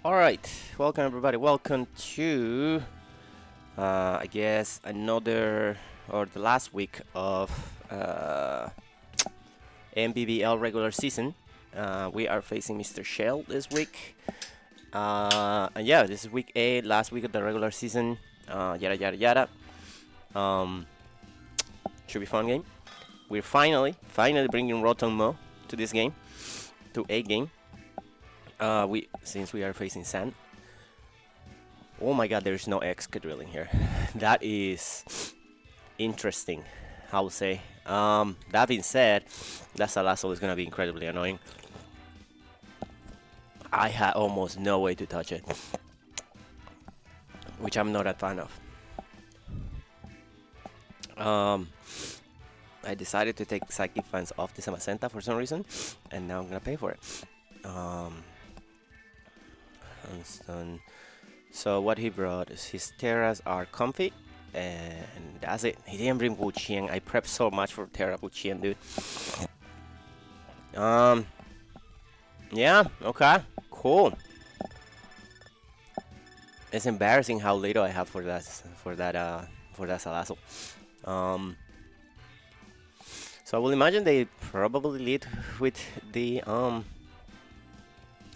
Alright, welcome everybody. Welcome to, I guess, another or the last week of NBBL regular season. We are facing Mr. Shell this week. And yeah, this is week 8, last week of the regular season. Yada yada yada. Should be a fun game. We're finally bringing Rotom to this game, to a game. Since we are facing Sand. Oh my god, there's no X drilling here. That is interesting, I would say. That being said, that Salazzle is gonna be incredibly annoying. I had almost no way to touch it, which I'm not a fan of. I decided to take Psychic Fans off the Samacenta for some reason, and now I'm gonna pay for it. So what he brought is his Terras are comfy, and that's it. He didn't bring Wuqian. I prepped so much for Terra Wuqian, dude. Yeah, okay, cool. It's embarrassing how little I have for that Salazzle. So I will imagine they probably lead with the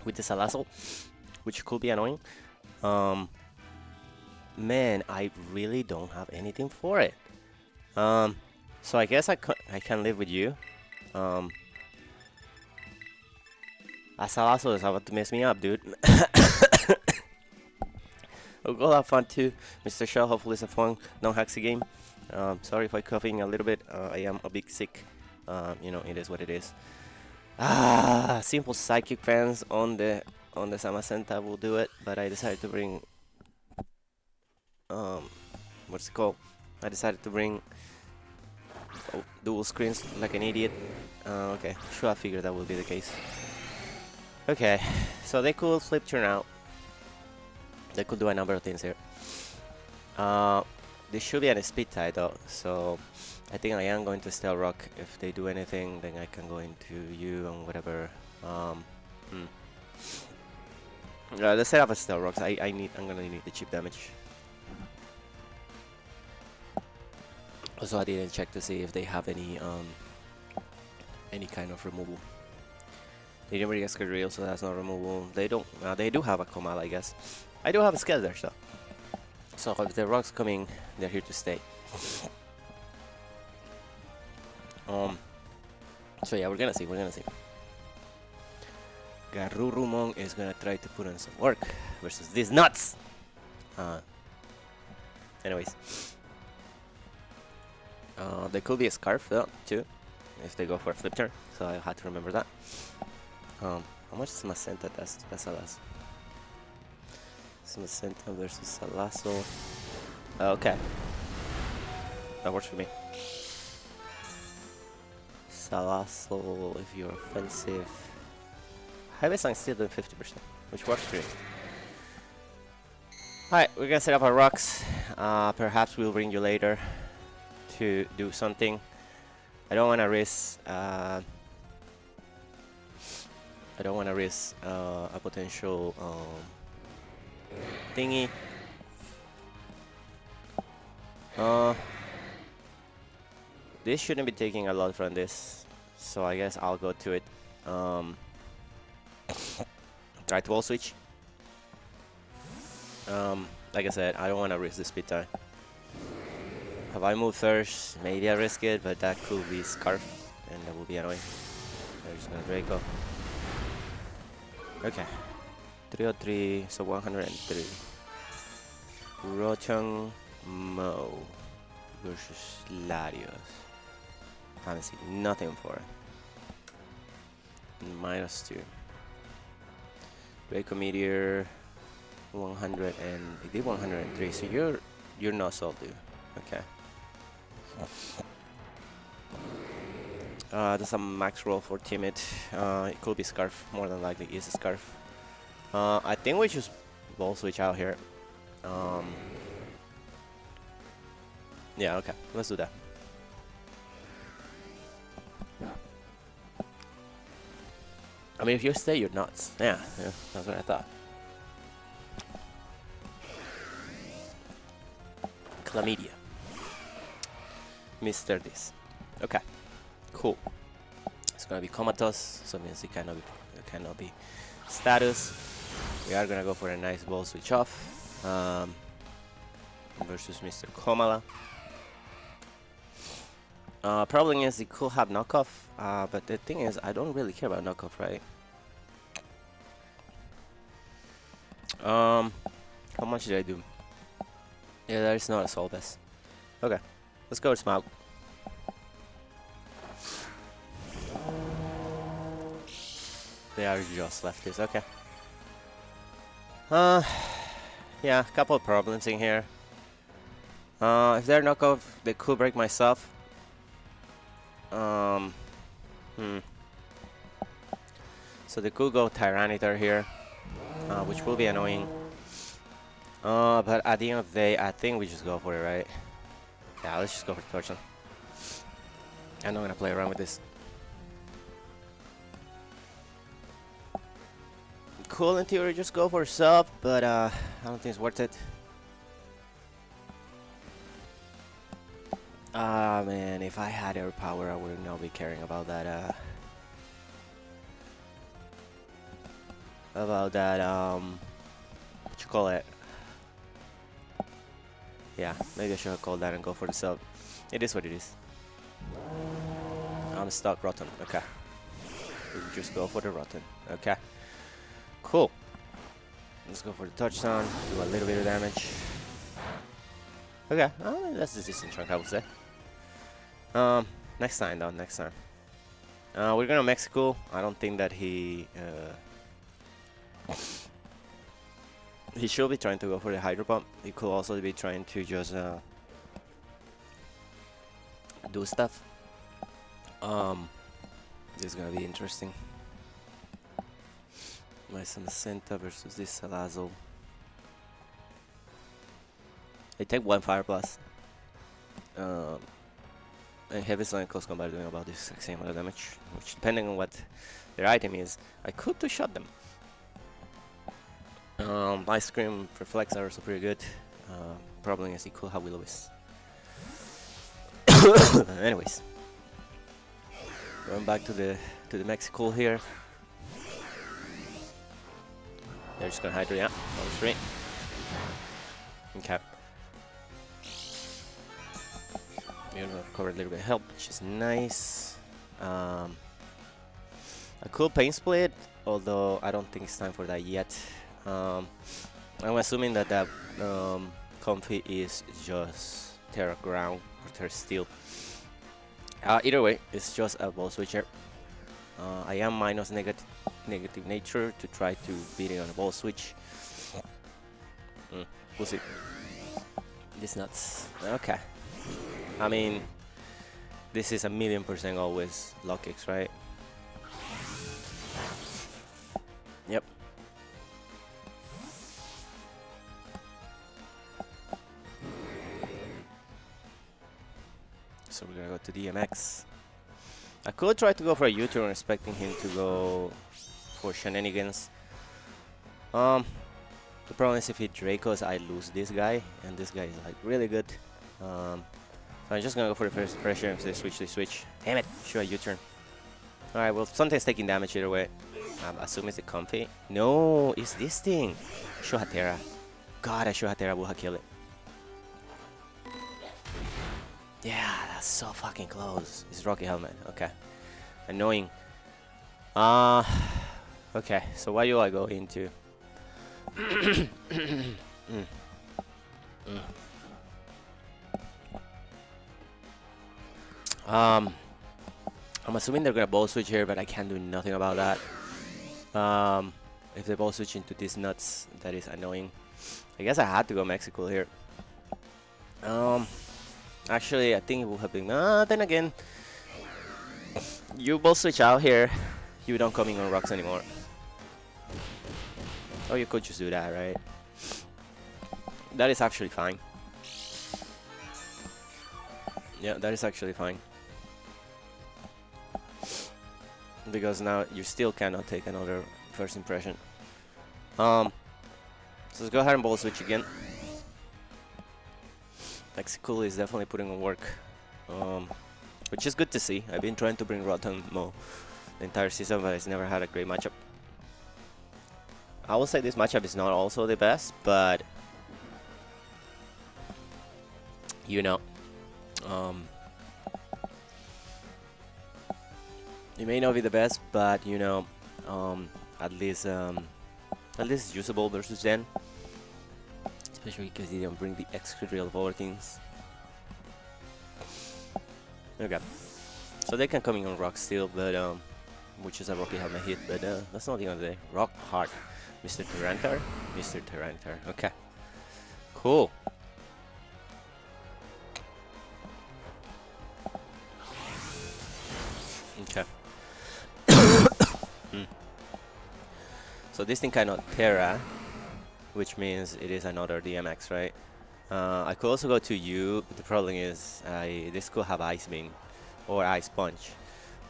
Salazzle, which could be annoying. Man, I really don't have anything for it. So I guess I can live with you. Salazzle is about to mess me up, dude. We'll have fun too, Mr. Shell. Hopefully it's a fun, non-hexy game. Sorry if I'm coughing a little bit. I am a bit sick. You know, it is what it is. Simple Psychic Fans on the Samacenta will do it, but I decided to bring what's it called? I decided to bring dual screens like an idiot. Okay, sure, I figured that would be the case. Okay, so they could flip turn out. They could do a number of things here. This should be a speed tie though, so I think I am going to Steel Rock. If they do anything, then I can go into you and whatever. Let's set up a Steel Rocks. I'm gonna need the cheap damage. Also, I didn't check to see if they have any kind of removal. They didn't really get Escadrille, so that's not removal. They don't. They do have a Komal, I guess. I do have a Skelder, though. So if the rocks coming, they're here to stay. So yeah, we're gonna see. Garurumon is gonna try to put in some work versus these nuts. Anyways, there could be a Scarf though too, if they go for a flip turn. So I had to remember that. How much is Macenta? That's a lot. Macenta versus Salazzle. Okay, that works for me. Salazzle, if you're offensive. Highway's still doing 50%, which works for me. Alright, we're gonna set up our rocks. Perhaps we'll bring you later to do something. I don't wanna risk a potential thingy. This shouldn't be taking a lot from this, so I guess I'll go to it. Try to wall switch. Like I said, I don't want to risk the speed tie. Have I moved first? Maybe I risk it, but that could be Scarf, and that will be annoying. I'm just gonna Draco. Okay. 303, so 103. Rotom Mo versus Larios. Haven't seen nothing for it. -2. Draco Meteor 100 and they did 103, so you're not sold, dude. Okay. That's a max roll for Timid. It could be Scarf, more than likely is a Scarf. I think we just ball switch out here. Yeah, okay, let's do that. I mean, if you stay, you're nuts. Yeah, that's what I thought. Chlamydia. Mr. This. Okay, cool. It's gonna be comatose, so it means it cannot be status. We are gonna go for a nice ball switch off versus Mr. Komala. Problem is it could have knockoff, but the thing is I don't really care about knockoff, right? How much did I do? Yeah, there is not a Solves. Okay, let's go with Smaug. They are just lefties, okay. Yeah, a couple of problems in here. If they're knockoff, they could break my stuff. So they could go Tyranitar here, which will be annoying. But at the end of the day, I think we just go for it, right? Yeah, let's just go for the Torsion. I'm not gonna play around with this. Cool in theory, just go for sub, but I don't think it's worth it. Ah man, if I had air power, I would not be caring about that. What you call it? Yeah, maybe I should have called that and go for the sub. It is what it is. I'm stuck rotten. Okay, we just go for the rotten. Okay, cool. Let's go for the touchdown. Do a little bit of damage. Okay, that's a decent chunk, I would say. Next time though, next time. We're gonna Mexico. I don't think that he should be trying to go for the Hydro Pump. He could also be trying to just do stuff. This is gonna be interesting. My Samacenta versus this Salazo. I take 1 Fire Plus. And Heavy Sonic Close Combat doing about this same amount of damage, which depending on what their item is, I could two-shot them. Ice Cream Reflex are also pretty good. Problem is he could have Will-O-Wisp. Anyways, going back to the Mexico here. They're just gonna Hydro, yeah, that was great. Okay. We're gonna recover a little bit of help, which is nice. I could Pain Split, although I don't think it's time for that yet. I'm assuming that Comfy is just Terra Ground or Terra Steel. Either way, it's just a ball switcher. I am minus negative nature to try to beat it on a ball switch. We'll see. This nuts. Okay. I mean, this is 1,000,000% always lock kicks, right? Yep. So we're gonna go to DMX. I could try to go for a U-turn, expecting him to go for shenanigans. The problem is if he Dracos, I lose this guy, and this guy is like really good. So I'm just gonna go for the first pressure. If they switch. Damn it! Sure, U-turn. All right, well, something's taking damage either way. I'm assuming it's a Comfy. No, it's this thing. Shohatera. God, a Shohatera will have killed it. Yeah, that's so fucking close. It's Rocky Helmet. Okay. Annoying. Okay, so what do I go into? I'm assuming they're gonna ball switch here, but I can't do nothing about that. If they ball switch into these nuts, that is annoying. I guess I had to go Mexico here. Actually, I think it would have been. Then again, you ball switch out here, you don't come in on rocks anymore. Or you could just do that, right? That is actually fine. Yeah, that is actually fine. Because now you still cannot take another first impression. So let's go ahead and ball switch again. Mexico is definitely putting in work, which is good to see. I've been trying to bring Rotom Mo the entire season, but it's never had a great matchup. I will say this matchup is not also the best, but you know, it may not be the best, but you know, at least it's usable versus Zen, especially because they don't bring the extra real things. Okay, so they can come in on Rock still, but which is a Rocky helmet hit, but that's not the end of the day. Rock hard, Mr. Tyranitar, Mr. Tyranitar. Okay, cool. Okay. So this thing cannot Terra, which means it is another DMX, right? I could also go to U, but the problem is this could have Ice Beam or Ice Punch.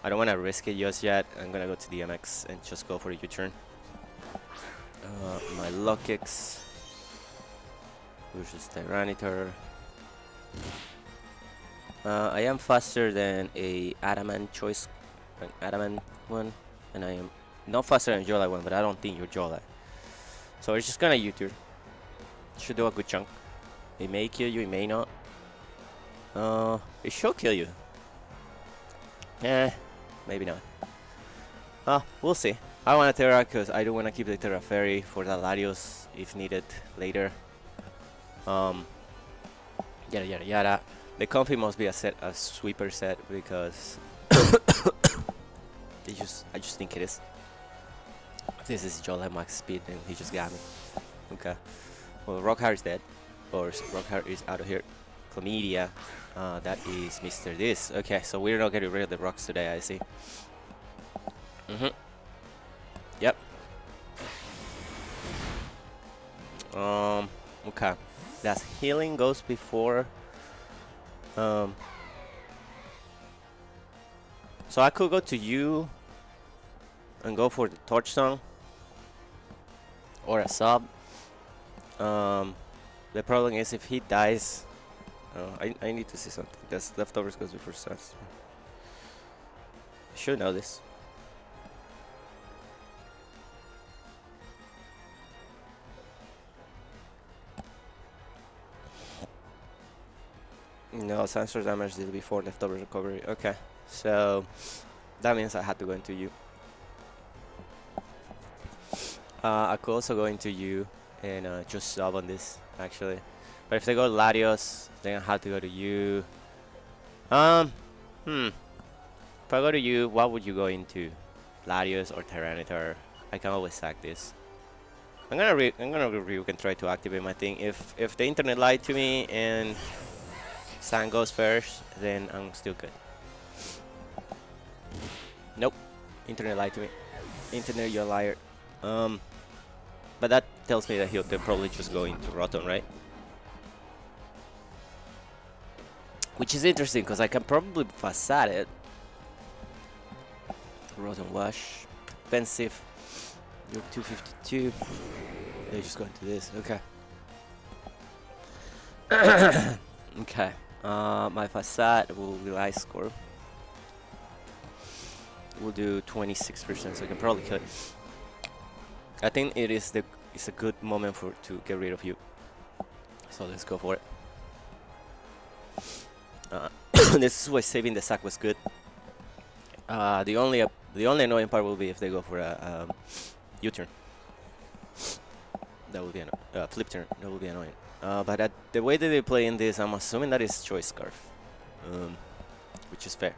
I don't want to risk it just yet. I'm gonna go to DMX and just go for a U-turn. My Lock Kicks versus Tyranitar. I am faster than a Adamant choice, an Adamant one, and I am not faster than Jolai one, but I don't think you're Jolai. So it's just gonna U-turn. Should do a good chunk. It may kill you, it may not. It should kill you. Maybe not. We'll see. I want a Terra because I do want to keep the Terra Fairy for the Larios if needed later. Yada yada yada. The Comfy must be a sweeper set because I just think it is. This is Jolai max speed and he just got me. Okay. Well, Rockhart is dead. Or Rockhart is out of here. Chlamydia. That is Mr. This. Okay, so we're not getting rid of the rocks today, I see. Yep. Okay. That healing goes before. So I could go to you and go for the Torch Song or a sub. The problem is if he dies, I need to see something. That's leftovers goes before stats. I should know this. No, sensor damage did before leftovers recovery. Okay, so that means I had to go into you. I could also go into you and just sub on this actually, but if they go Latios, then I have to go to you. If I go to you, what would you go into? Latios or Tyranitar? I can always sack this. I'm gonna rebuke and try to activate my thing. If the internet lied to me and Sand goes first, then I'm still good. Nope, internet lied to me. Internet, you're a liar. But that tells me that he'll probably just go into Rotom, right? Which is interesting because I can probably facade it. Rotom Wash, offensive. You're 252. They just go into this. Okay. Okay. My facade will rely score. We'll do 26%, so I can probably kill it. I think it's a good moment to get rid of you. So let's go for it. This is why saving the sack was good. The only annoying part will be if they go for a U-turn. That will be a flip turn. That will be annoying. But the way that they play in this, I'm assuming that is Choice Scarf, which is fair.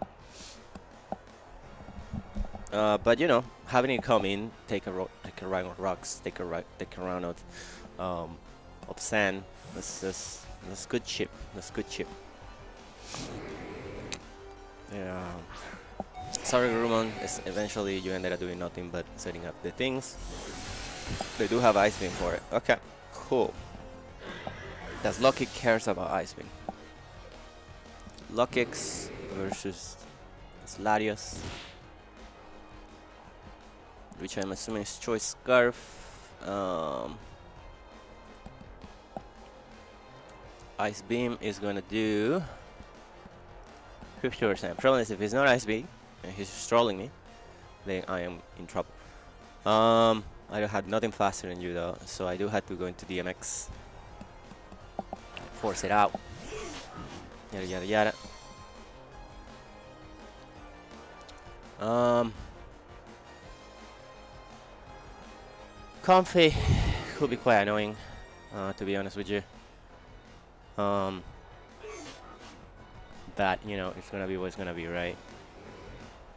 But you know, having it come in, take a round of rocks, take a round of sand. That's good chip. That's good chip. Yeah. Sorry, Rumon. Eventually, you ended up doing nothing but setting up the things. They do have Ice Beam for it. Okay, cool. Does Lock Kick cares about Ice Beam? Lock Kicks versus Larios, which I'm assuming is Choice Scarf. Ice Beam is gonna do 50%. Problem is, if it's not Ice Beam and he's just trolling me, then I am in trouble. I don't have nothing faster than you though, so I do have to go into DMX. Force it out. Yada yada yada. Comfy could be quite annoying, to be honest with you. But you know, it's gonna be what it's gonna be, right?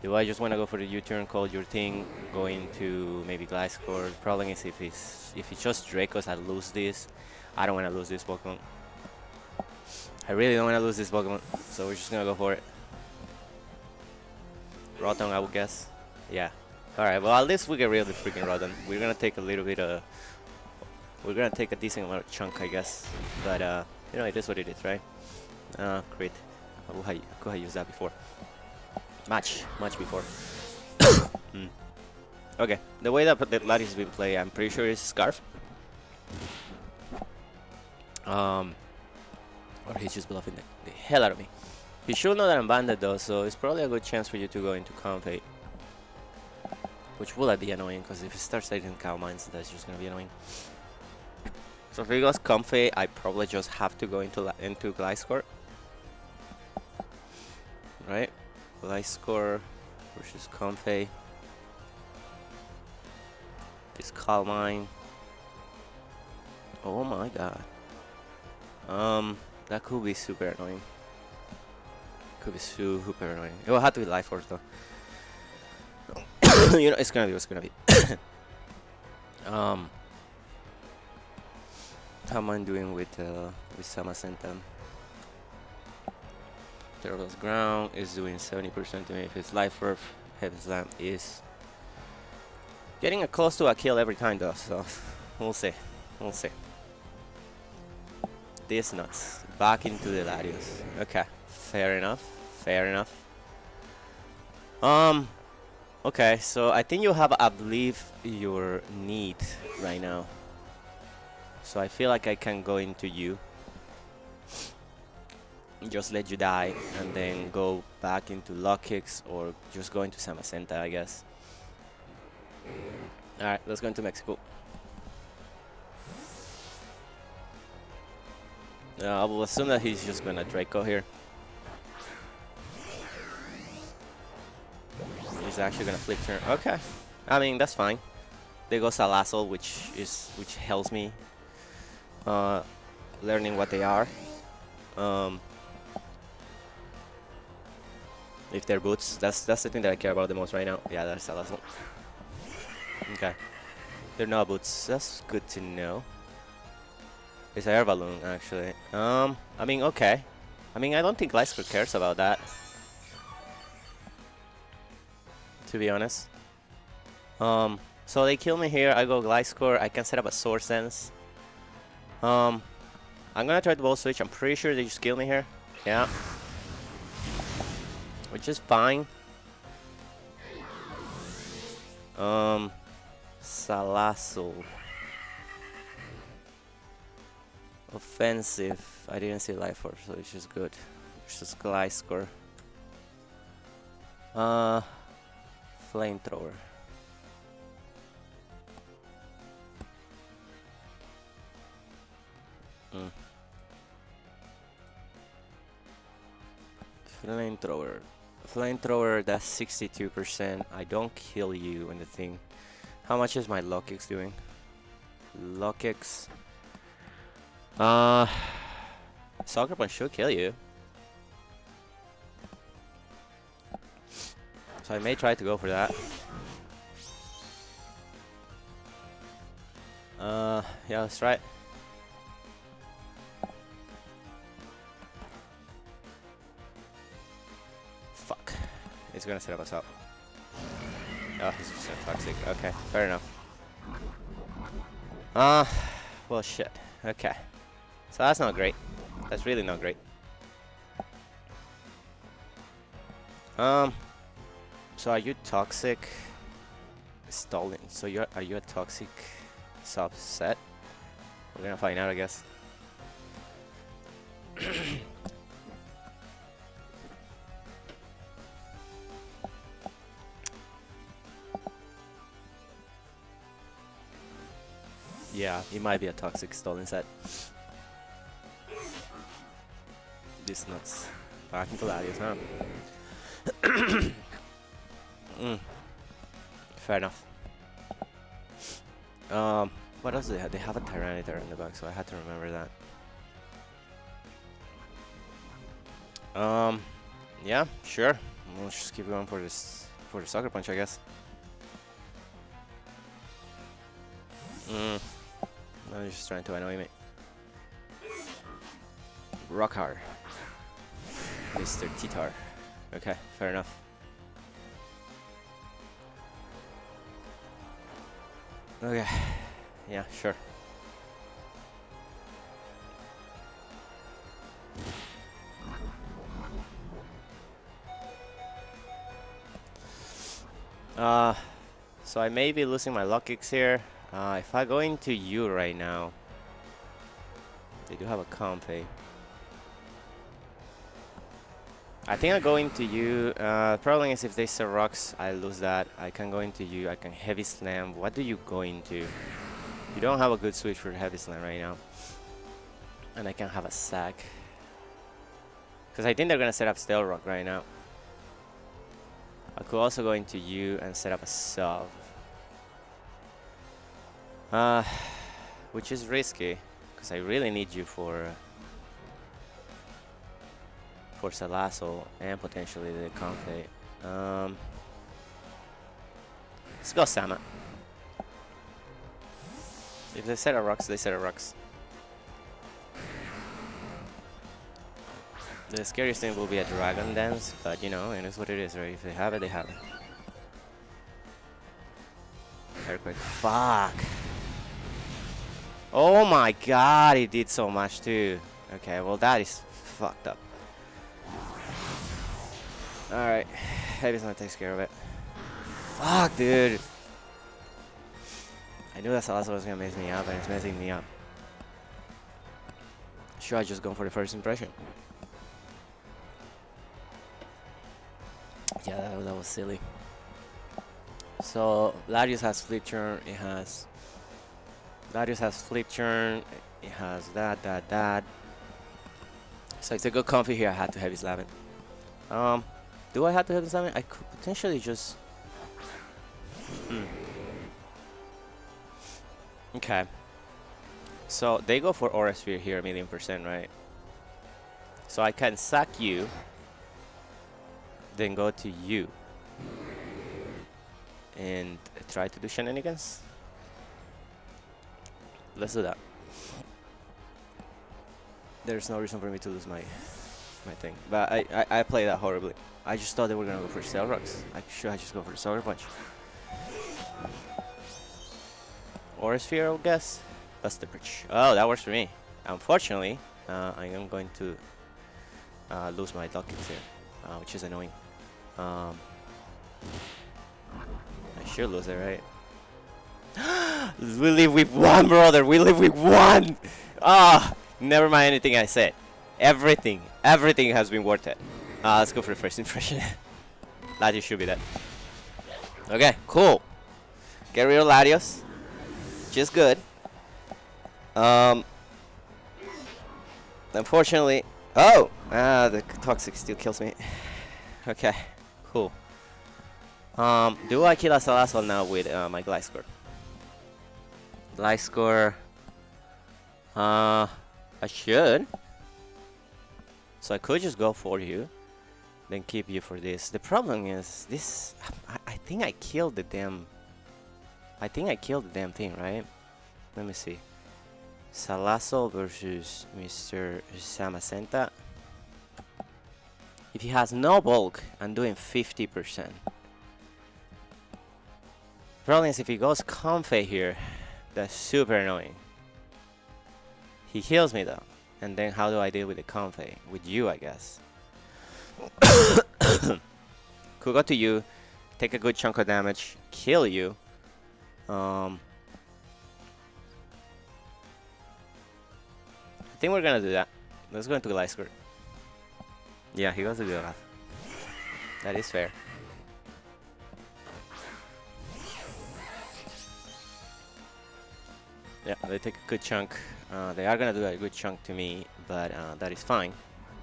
Do I just want to go for the U-turn, call your thing, go into maybe Gliscor? The problem is if it's just Dracos, I lose this. I don't want to lose this Pokemon. I really don't want to lose this Pokemon, so we're just gonna go for it. Rotom, I would guess. Yeah. Alright, well at least we get rid of the freaking Rotom. We're gonna take a little bit of... We're gonna take a decent amount of chunk, I guess. But, you know, it is what it is, right? Crit. I could have used that before. Much before. Okay, the way that the Latios has been played, I'm pretty sure it's Scarf. Or he's just bluffing the hell out of me. He should know that I'm banded though, so it's probably a good chance for you to go into Comfey. Which will be annoying, because if he starts taking Cow Mines, that's just gonna be annoying. So if he goes Comfey, I probably just have to go into Gliscor. Right? Gliscor versus Comfey. This Calm Mine. Oh my god. That could be super annoying. Could be super annoying. It will have to be Life Force though. You know, it's gonna be what's gonna be. How am I doing with Samacenta? Turtle's Ground is doing 70% to me. If it's Life Earth, Heavy Slam is getting a close to a kill every time though, so we'll see. We'll see. This nuts. Back into the Latios. Okay. Fair enough. Fair enough. Okay, so I think you have, I believe, your need right now. So I feel like I can go into you. Just let you die and then go back into Lock Kicks or just go into Samacenta, I guess. Alright, let's go into Mexico. I will assume that he's just gonna Draco here. He's actually gonna flip turn. Okay, I mean that's fine. They go Salazzle, which helps me learning what they are. If they're boots, that's the thing that I care about the most right now. Yeah, that's Salazzle. Okay, they're not boots. That's good to know. It's Air Balloon, actually. I mean, okay. I mean, I don't think Gliscor cares about that. To be honest. So they kill me here. I go Gliscor. I can set up a Sword Sense. I'm gonna try the Volt Switch. I'm pretty sure they just kill me here. Yeah. Which is fine. Salazzle. Offensive. I didn't see Life Force, so it's just good. It's just Gliscor. Flamethrower. Flamethrower. Flamethrower, that's 62%. I don't kill you in the thing. How much is my Lock Kicks doing? Lock Kicks. Soccer Punch should kill you. So I may try to go for that. Yeah, let's try it. Fuck. He's gonna set up us up. Oh, he's just so toxic. Okay, fair enough. Well, shit. Okay. So that's not great. That's really not great. So are you toxic? Stalling. So are you a toxic subset? We're gonna find out, I guess. Yeah, it might be a toxic stolen set. These nuts. Back into Larius, huh? Fair enough. What else do they have? They have a Tyranitar in the back, so I had to remember that. Yeah, sure. We'll just keep going for this, for the Sucker Punch, I guess. No, they're just trying to annoy me. Rock hard. Mr. Titar. Okay, fair enough. Okay, yeah, sure. So I may be losing my luck kicks here. If I go into you right now, they do have a Comfey. I think I go into you. Problem is if they sell rocks, I lose that. I can go into you. I can heavy slam. What do you go into? You don't have a good switch for heavy slam right now, and I can have a sack. Because I think they're gonna set up Steel Rock right now. I could also go into you and set up a sub. Which is risky, because I really need you for Salazzle and potentially the Comfey. Let's go Sama. If they set up rocks, they set up rocks. The scariest thing will be a Dragon Dance, but you know, it is what it is, right? If they have it, they have it. Earthquake. Fuck! Oh my god, it did so much too. Okay, well that is fucked up. Alright, Heavy Slam takes care of it. Fuck, dude! I knew that Salazzle was gonna mess me up, and it's messing me up. Should I just go for the first impression? Yeah, that was silly. So Larius has flip turn. It has Larius has flip turn. It has that. So it's a good comfy here. I had to heavy slam it. Do I have to heavy slam it? I could potentially just. Okay. So they go for Aura Sphere here, 1,000,000%, right? So I can sack you. Then go to you and try to do shenanigans. Let's do that. There's no reason for me to lose my thing, but I play that horribly. I just thought they were gonna go for Steel Rocks. Should I just go for the Sucker Punch? Or a Sphere, I guess. That's the bridge. Oh, that works for me. Unfortunately, I am going to lose my luck kicks here, which is annoying. I should lose it, right? We live with one, brother. We live with one. Never mind anything I said. Everything has been worth it. Let's go for the first impression. Latios should be that. Okay, cool. Get rid of Latios. Just good. Unfortunately, the toxic still kills me. Okay, cool. Do I kill a Salazzle now with my Gliscor? Gliscor. I should. So I could just go for you, then keep you for this. The problem is this. I think I killed the damn. I think I killed the damn thing, right? Let me see. Salazzle versus Mr. Samacenta. If he has no bulk, I'm doing 50%. Problem is if he goes Comfey here, that's super annoying. He heals me though. And then how do I deal with the Comfey? With you, I guess. Could go to you, take a good chunk of damage, kill you. I think we're gonna do that. Let's go into the light skirt. Yeah, he was a good math. That is fair. Yeah, they take a good chunk. They are gonna do a good chunk to me, but that is fine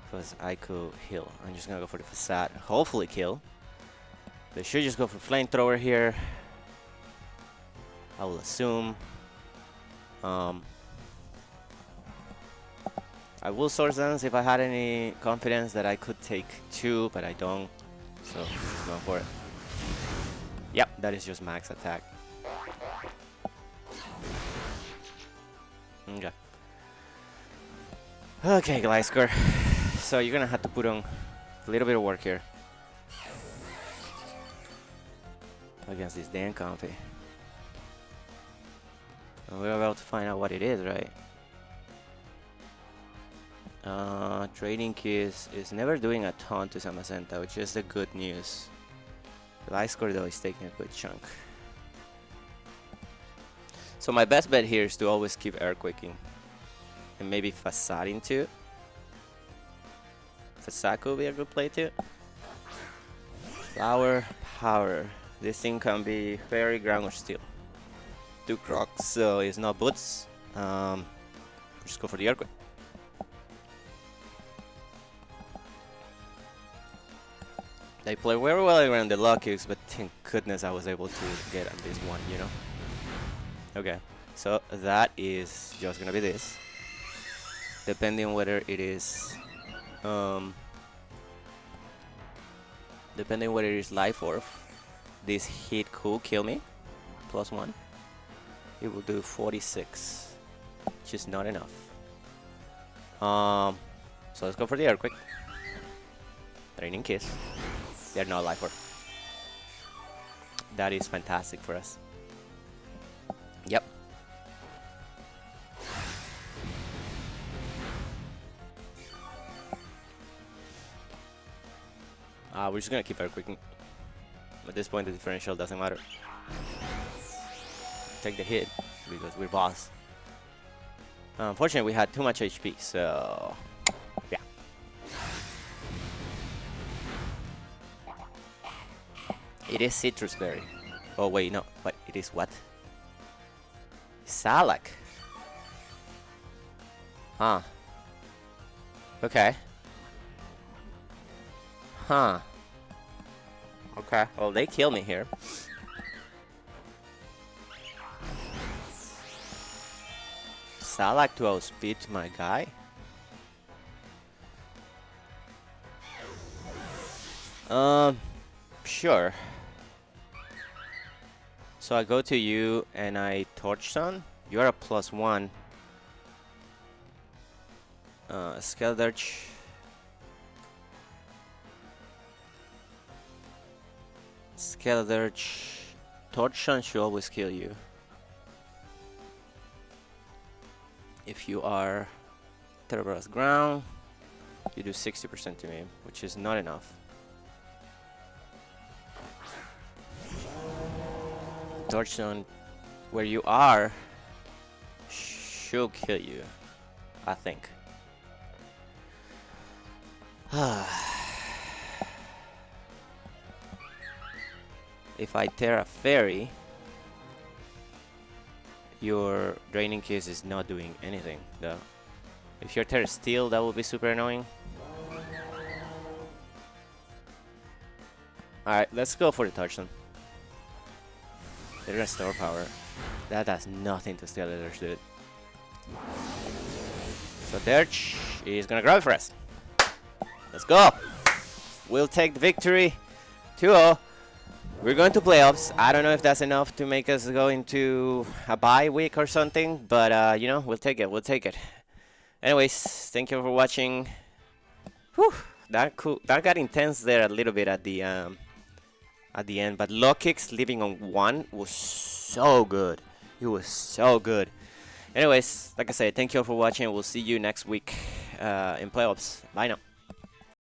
because I could heal. I'm just gonna go for the facade. Hopefully kill. They should just go for flamethrower here. I will assume. I will source dance if I had any confidence that I could take 2, but I don't. So I'm going for it. Yep, that is just max attack. Okay. Okay, Glysker. So you're gonna have to put on a little bit of work here against this damn comfy. And we're about to find out what it is, right? Trading keys is never doing a ton to Samacenta, which is the good news. Glysker though is taking a good chunk. So my best bet here is to always keep airquaking. And maybe facading too. Facade could be a good play too. Flower, power. This thing can be fairy, ground, or steel. 2 crocs, so it's not boots. Just go for the earthquake. They play very well around the lock kicks, but thank goodness I was able to get at this one, you know? Okay, so that is just gonna be this. Depending on whether it is depending whether it is life orb, this hit could kill me. +1. It will do 46, which is not enough. So let's go for the earthquake. Training kiss. They're not life orb. That is fantastic for us. Yep. We're just gonna keep earthquaking. At this point, the differential doesn't matter. Take the hit because we're boss. Unfortunately, we had too much HP, so yeah. It is citrus berry. Oh wait, no. What? It is what? Salak. Huh. Okay. Huh. Okay. Well, they kill me here. Salak to outspeed my guy. Sure. So I go to you and I torch sun. You're a +1. Skeldurch. Skeldurch. Torch sun should always kill you. If you are Terrabra's ground, you do 60% to me, which is not enough. Torch zone, where you are, should kill you, I think. If I Terra Fairy, your draining case is not doing anything though. If your Terra Steel, that would be super annoying. Alright, let's go for the touchdown. They're gonna store power. That does nothing to steal the Dirch, dude. So Dirch is gonna grab it for us. Let's go! We'll take the victory. 2-0. We're going to playoffs. I don't know if that's enough to make us go into a bye week or something, but you know, we'll take it. We'll take it. Anyways, thank you for watching. Whew, that got intense there a little bit at the end, but low kicks leaving on 1 was so good. It was so good. Anyways, like I said, thank you all for watching. We'll see you next week in playoffs. Bye now.